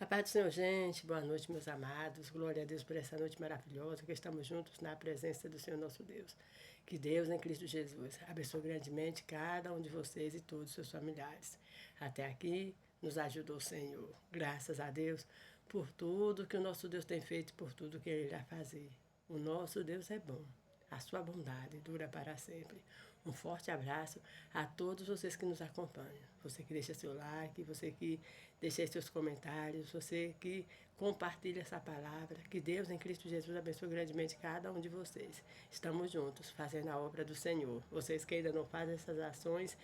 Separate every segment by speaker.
Speaker 1: A paz do Senhor, gente. Boa noite, meus amados. Glória a Deus por essa noite maravilhosa que estamos juntos na presença do Senhor nosso Deus. Que Deus, em Cristo Jesus, abençoe grandemente cada um de vocês e todos os seus familiares. Até aqui nos ajudou o Senhor. Graças a Deus por tudo que o nosso Deus tem feito, por tudo que Ele irá fazer. O nosso Deus é bom. A sua bondade dura para sempre. Um forte abraço a todos vocês que nos acompanham. Você que deixa seu like, você que deixa seus comentários, você que compartilha essa palavra. Que Deus em Cristo Jesus abençoe grandemente cada um de vocês. Estamos juntos fazendo a obra do Senhor. Vocês que ainda não fazem essas ações,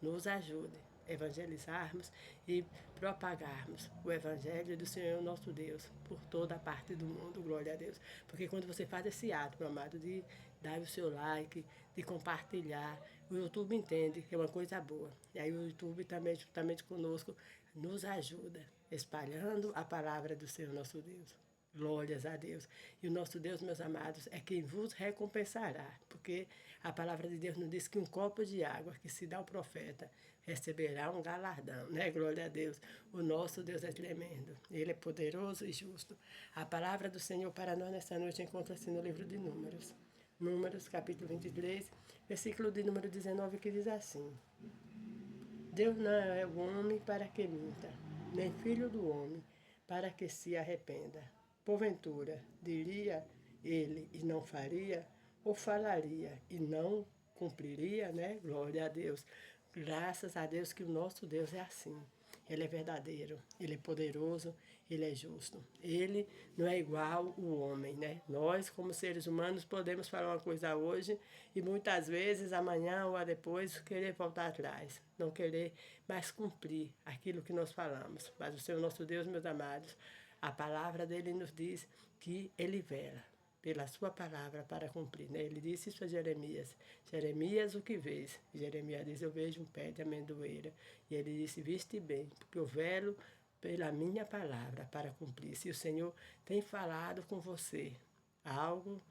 Speaker 1: nos ajudem a evangelizarmos e propagarmos o Evangelho do Senhor nosso Deus por toda a parte do mundo, glória a Deus. Porque quando você faz esse ato, meu amado, de dar o seu like, de compartilhar, o YouTube entende que é uma coisa boa. E aí o YouTube também, juntamente conosco, nos ajuda, espalhando a palavra do Senhor nosso Deus. Glórias a Deus. E o nosso Deus, meus amados, é quem vos recompensará. Porque a palavra de Deus nos diz que um copo de água que se dá ao profeta receberá um galardão, né? Glória a Deus. O nosso Deus é tremendo. Ele é poderoso e justo. A palavra do Senhor para nós nessa noite encontra-se no livro de Números. Números, capítulo 23, versículo de número 19, que diz assim: Deus não é o homem para que minta, nem filho do homem para que se arrependa. Porventura, diria ele e não faria, ou falaria e não cumpriria, né? Glória a Deus. Graças a Deus que o nosso Deus é assim. Ele é verdadeiro, ele é poderoso, ele é justo. Ele não é igual o homem, né? Nós, como seres humanos, podemos falar uma coisa hoje e muitas vezes amanhã ou depois querer voltar atrás, não querer mais cumprir aquilo que nós falamos. Mas o Senhor nosso Deus, meus amados, a palavra dele nos diz que ele vela pela sua palavra para cumprir, né? Ele disse isso a Jeremias: Jeremias, o que vês? Jeremias diz: eu vejo um pé de amendoeira. E ele disse: viste bem, porque eu velo pela minha palavra para cumprir. Se o Senhor tem falado com você algo,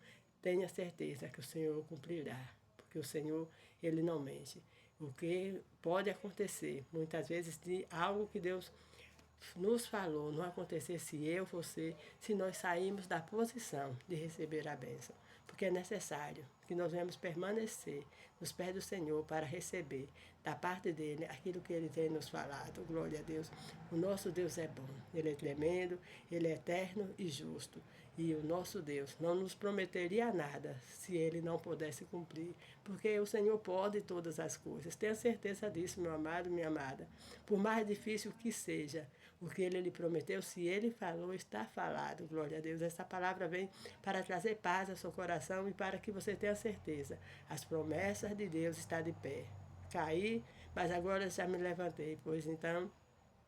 Speaker 1: tenha certeza que o Senhor cumprirá, porque o Senhor, ele não mente. O que pode acontecer, muitas vezes, de algo que Deus nos falou não acontecer se eu, você, se nós sairmos da posição de receber a bênção. Porque é necessário que nós venhamos permanecer nos pés do Senhor para receber da parte dele aquilo que ele tem nos falado. Glória a Deus. O nosso Deus é bom, ele é tremendo, ele é eterno e justo. E o nosso Deus não nos prometeria nada se ele não pudesse cumprir. Porque o Senhor pode todas as coisas. Tenha certeza disso, meu amado, minha amada. Por mais difícil que seja, o que ele lhe prometeu, se ele falou, está falado. Glória a Deus. Essa palavra vem para trazer paz ao seu coração e para que você tenha certeza. As promessas de Deus estão de pé. Caí, mas agora já me levantei, pois então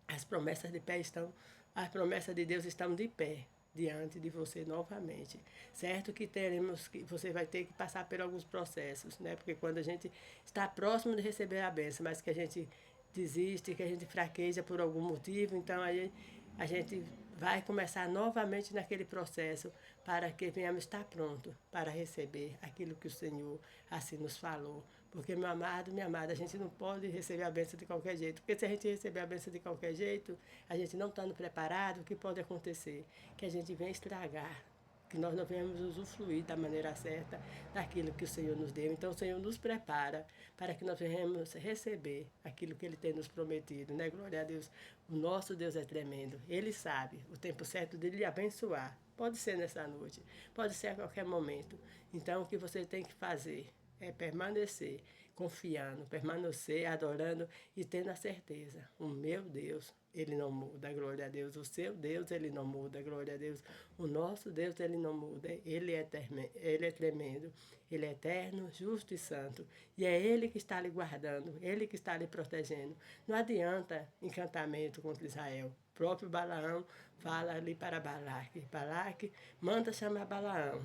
Speaker 1: as promessas de pé estão, as promessas de Deus estão de pé diante de você novamente. Certo que teremos que você vai ter que passar por alguns processos, né? Porque quando a gente está próximo de receber a bênção, mas que a gente desiste, que a gente fraqueja por algum motivo, então aí a gente vai começar novamente naquele processo para que venhamos estar pronto para receber aquilo que o Senhor assim nos falou. Porque, meu amado, minha amada, a gente não pode receber a bênção de qualquer jeito. Porque se a gente receber a bênção de qualquer jeito, a gente não estando preparado, o que pode acontecer? Que a gente venha estragar, que nós não venhamos usufruir da maneira certa daquilo que o Senhor nos deu. Então o Senhor nos prepara para que nós venhamos receber aquilo que Ele tem nos prometido, né? Glória a Deus. O nosso Deus é tremendo. Ele sabe o tempo certo de lhe abençoar. Pode ser nessa noite, pode ser a qualquer momento. Então o que você tem que fazer é permanecer confiando, permanecer adorando e tendo a certeza: o meu Deus, ele não muda, glória a Deus. O seu Deus, ele não muda, glória a Deus. O nosso Deus, ele não muda. Ele é tremendo, ele é eterno, justo e santo. E é ele que está lhe guardando, ele que está lhe protegendo. Não adianta encantamento contra Israel. O próprio Balaão fala ali para Balaque: Balaque manda chamar Balaão,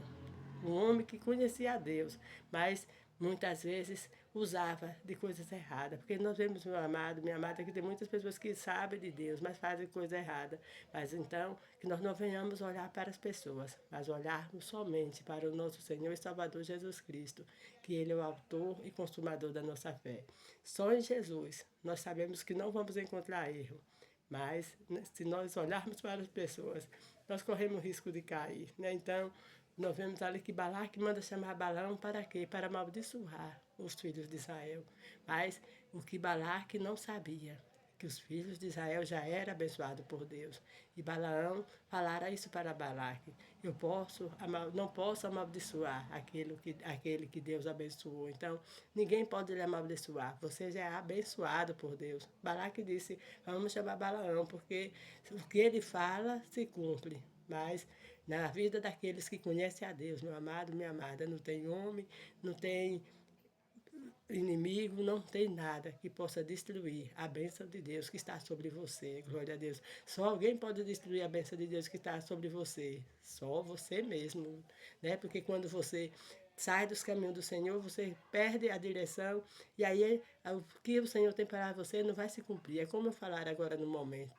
Speaker 1: um homem que conhecia a Deus, mas muitas vezes usava de coisas erradas. Porque nós vemos, meu amado, minha amada, que tem muitas pessoas que sabem de Deus, mas fazem coisa errada. Mas então, que nós não venhamos olhar para as pessoas, mas olharmos somente para o nosso Senhor e Salvador Jesus Cristo, que Ele é o autor e consumador da nossa fé. Só em Jesus nós sabemos que não vamos encontrar erro. Mas né, se nós olharmos para as pessoas, nós corremos o risco de cair, né? Então, nós vemos ali que Balaque manda chamar Balaão para quê? Para amaldiçoar os filhos de Israel. Mas o que Balaque não sabia, que os filhos de Israel já eram abençoados por Deus. E Balaão falara isso para Balaque. Não posso amaldiçoar aquele que Deus abençoou. Então, ninguém pode lhe amaldiçoar. Você já é abençoado por Deus. Balaque disse, vamos chamar Balaão, porque o que ele fala se cumpre. Mas na vida daqueles que conhecem a Deus, meu amado, minha amada, não tem homem, não tem inimigo, não tem nada que possa destruir a bênção de Deus que está sobre você. Glória a Deus. Só alguém pode destruir a bênção de Deus que está sobre você. Só você mesmo, né? Porque quando você sai dos caminhos do Senhor, você perde a direção e aí o que o Senhor tem para você não vai se cumprir. É como eu falar agora no momento.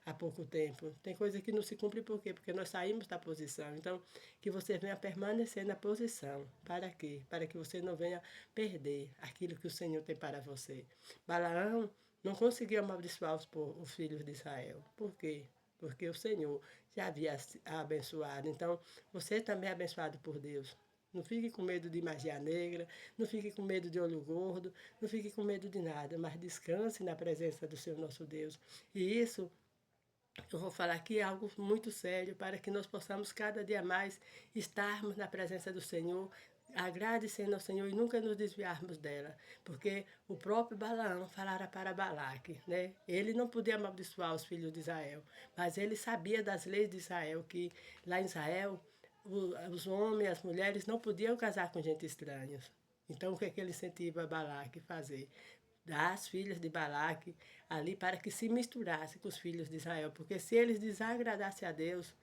Speaker 1: Há pouco tempo. Tem coisa que não se cumpre por quê? Porque nós saímos da posição. Então, que você venha permanecer na posição. Para quê? Para que você não venha perder aquilo que o Senhor tem para você. Balaão não conseguiu amaldiçoar os filhos de Israel. Por quê? Porque o Senhor já havia abençoado. Então, você também é abençoado por Deus. Não fique com medo de magia negra, não fique com medo de olho gordo, não fique com medo de nada, mas descanse na presença do Senhor nosso Deus. E isso eu vou falar aqui algo muito sério para que nós possamos cada dia mais estarmos na presença do Senhor, agradecendo ao Senhor e nunca nos desviarmos dela. Porque o próprio Balaão falara para Balaque, né? Ele não podia amaldiçoar os filhos de Israel, mas ele sabia das leis de Israel, que lá em Israel os homens e as mulheres não podiam casar com gente estranha. Então, o que é que ele incentiva Balaque a fazer? Das filhas de Balaque ali para que se misturasse com os filhos de Israel, porque se eles desagradassem a Deus,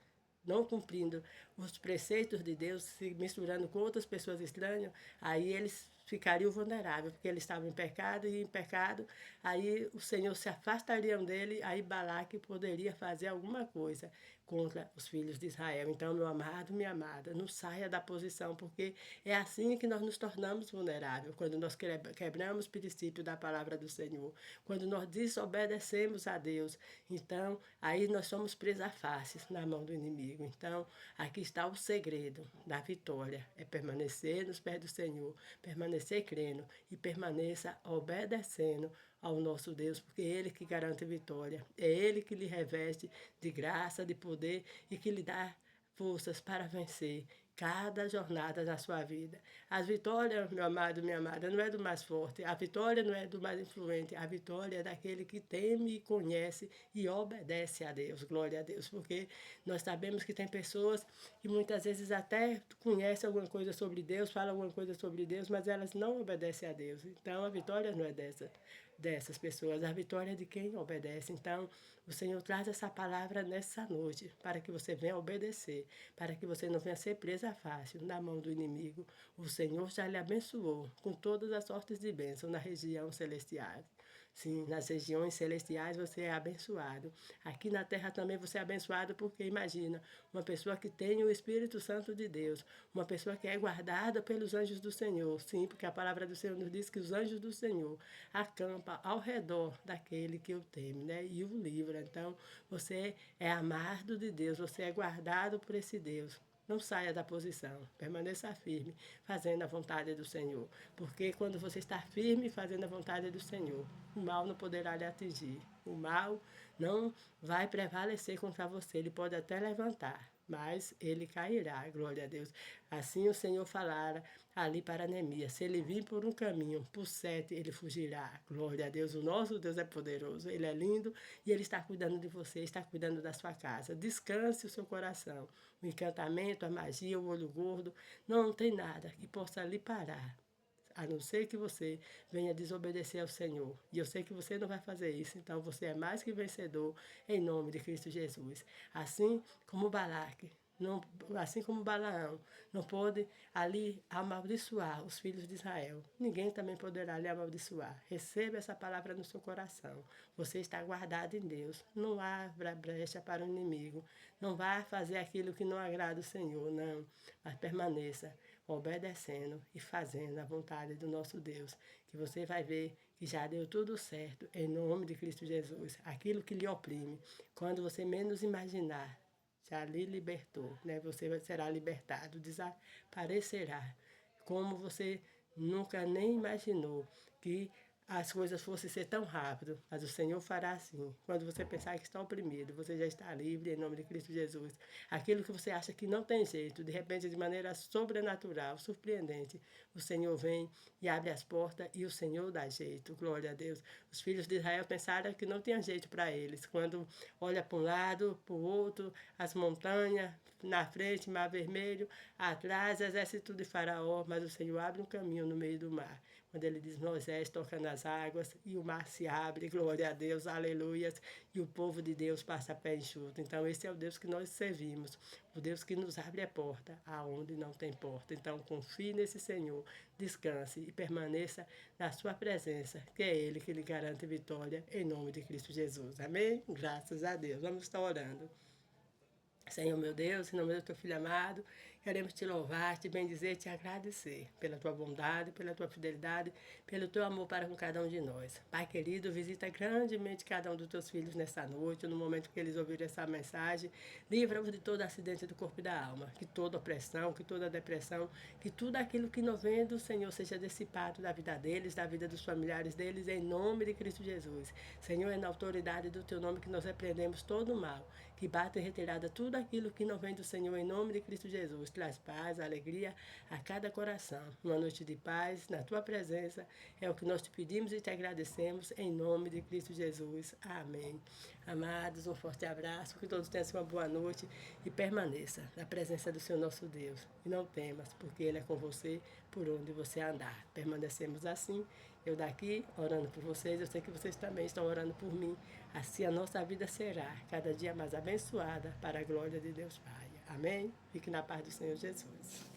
Speaker 1: não cumprindo os preceitos de Deus, se misturando com outras pessoas estranhas, aí eles ficariam vulneráveis, porque eles estavam em pecado, e em pecado, aí o Senhor se afastaria dele, aí Balaque poderia fazer alguma coisa contra os filhos de Israel. Então, meu amado, minha amada, não saia da posição, porque é assim que nós nos tornamos vulneráveis, quando nós quebramos o princípio da palavra do Senhor, quando nós desobedecemos a Deus. Então, aí nós somos presa fáceis na mão do inimigo. Então, aqui está o segredo da vitória, é permanecer nos pés do Senhor, permanecer crendo e permaneça obedecendo ao nosso Deus, porque é Ele que garante vitória, é Ele que lhe reveste de graça, de poder e que lhe dá forças para vencer cada jornada na sua vida. As vitórias, meu amado, minha amada, não é do mais forte, a vitória não é do mais influente, a vitória é daquele que teme e conhece e obedece a Deus. Glória a Deus, porque nós sabemos que tem pessoas que muitas vezes até conhecem alguma coisa sobre Deus, falam alguma coisa sobre Deus, mas elas não obedecem a Deus. Então a vitória não é dessas pessoas, a vitória é de quem obedece. Então, o Senhor traz essa palavra nessa noite, para que você venha obedecer, para que você não venha ser presa fácil na mão do inimigo. O Senhor já lhe abençoou com todas as sortes de bênção na região celestial. Sim, nas regiões celestiais você é abençoado. Aqui na terra também você é abençoado, porque imagina, uma pessoa que tem o Espírito Santo de Deus, uma pessoa que é guardada pelos anjos do Senhor. Sim, porque a palavra do Senhor nos diz que os anjos do Senhor acampam ao redor daquele que o teme, né? E o livra. Então, você é amado de Deus, você é guardado por esse Deus. Não saia da posição, permaneça firme, fazendo a vontade do Senhor. Porque quando você está firme fazendo a vontade do Senhor, o mal não poderá lhe atingir. O mal não vai prevalecer contra você, ele pode até levantar, mas ele cairá, glória a Deus. Assim o Senhor falara ali para Neemias, se ele vir por um caminho, por 7 ele fugirá. Glória a Deus, o nosso Deus é poderoso, ele é lindo e ele está cuidando de você, está cuidando da sua casa. Descanse o seu coração. O encantamento, a magia, o olho gordo, não tem nada que possa lhe parar, a não ser que você venha desobedecer ao Senhor. E eu sei que você não vai fazer isso, então você é mais que vencedor em nome de Cristo Jesus. Assim como Balaque, não, assim como Balaão não pôde ali amaldiçoar os filhos de Israel, ninguém também poderá lhe amaldiçoar. Receba essa palavra no seu coração. Você está guardado em Deus. Não abra brecha para o inimigo. Não vá fazer aquilo que não agrada o Senhor, não. Mas permaneça obedecendo e fazendo a vontade do nosso Deus, que você vai ver que já deu tudo certo, em nome de Cristo Jesus. Aquilo que lhe oprime, quando você menos imaginar, já lhe libertou, né? Você será libertado, desaparecerá. Como você nunca nem imaginou que as coisas fossem ser tão rápido, mas o Senhor fará assim. Quando você pensar que está oprimido, você já está livre em nome de Cristo Jesus. Aquilo que você acha que não tem jeito, de repente, de maneira sobrenatural, surpreendente, o Senhor vem e abre as portas e o Senhor dá jeito. Glória a Deus. Os filhos de Israel pensaram que não tinha jeito para eles. Quando olha para um lado, para o outro, as montanhas, na frente, Mar Vermelho, atrás, exército de Faraó, mas o Senhor abre um caminho no meio do mar. Quando ele diz, Moisés toca nas águas e o mar se abre, glória a Deus, aleluias, e o povo de Deus passa a pé enxuto. Então esse é o Deus que nós servimos, o Deus que nos abre a porta aonde não tem porta. Então confie nesse Senhor, descanse e permaneça na sua presença, que é Ele que lhe garante vitória, em nome de Cristo Jesus. Amém? Graças a Deus. Vamos estar orando. Senhor meu Deus, em nome do teu Filho amado, queremos te louvar, te bendizer, te agradecer pela tua bondade, pela tua fidelidade, pelo teu amor para com cada um de nós. Pai querido, visita grandemente cada um dos teus filhos nessa noite, no momento que eles ouvirem essa mensagem. Livra-os de todo acidente do corpo e da alma, que toda opressão, que toda depressão, que tudo aquilo que não vem do Senhor seja dissipado da vida deles, da vida dos familiares deles, em nome de Cristo Jesus. Senhor, é na autoridade do teu nome que nós repreendemos todo o mal, que bate em retirada tudo aquilo que não vem do Senhor, em nome de Cristo Jesus. Traz paz, alegria a cada coração. Uma noite de paz, na tua presença, é o que nós te pedimos e te agradecemos, em nome de Cristo Jesus. Amém. Amados, um forte abraço, que todos tenham uma boa noite e permaneça na presença do Senhor nosso Deus. E não temas, porque Ele é com você por onde você andar. Permanecemos assim, eu daqui orando por vocês, eu sei que vocês também estão orando por mim. Assim a nossa vida será cada dia mais abençoada para a glória de Deus Pai. Amém? Fique na paz do Senhor Jesus.